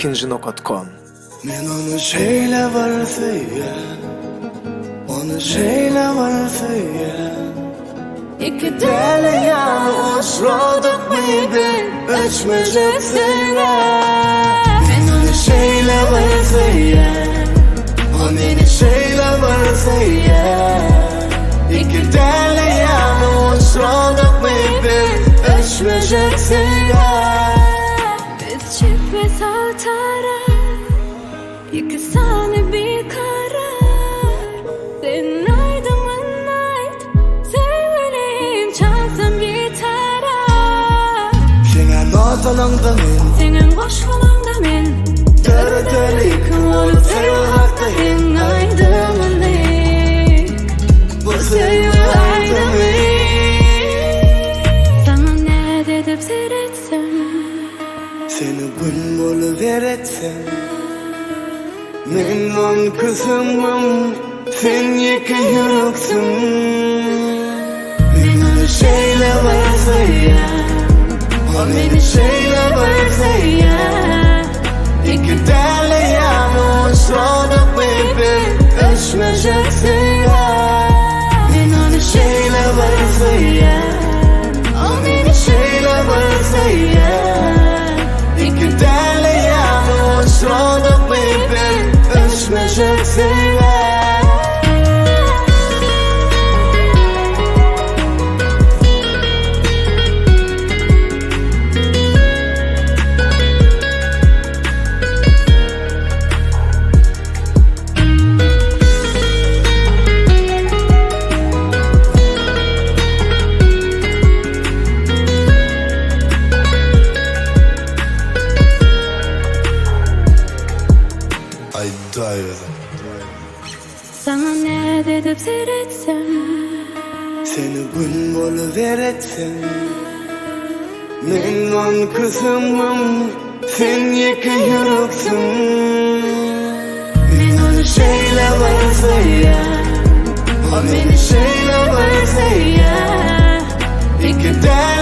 ikinci.com. Men onu şeyler säga, onu şeyler säga. İki deli yalnız råduk mıydı, öçmeyecek säga. Men onu şeyler säga, onu şeyler säga. İki deli yalnız råduk mıydı, öçmeyecek säga. Biz çift ve saltara, İkisane bir karar. Senin aydımın ait, sevgiliyim çalsam gitara. Senin notalanda men, Senin boşluğunda men, dördelik olup sevgi hakta en aydımın ait. Bu sevgi aydımın. Sana ne dedip seyretsem, seni gün buluveretsem. Men on kızımım, sen yıkı yüreksün. Men onu şeyler säga, o beni şeyler säga. İki deli yalnız råduk mıydı, öçmeyecek säga. Men onu şeyler säga, o beni şeyler säga. İki deli yalnız råduk mıydı, öçmeyecek säga. Ay Dayanc. sana ne dedip seyretsem. Seni gün buluveretsem. Men on kızımım, sen yıkı yüreksün. Men onu şeyler säga, o beni şeyler säga. İki deli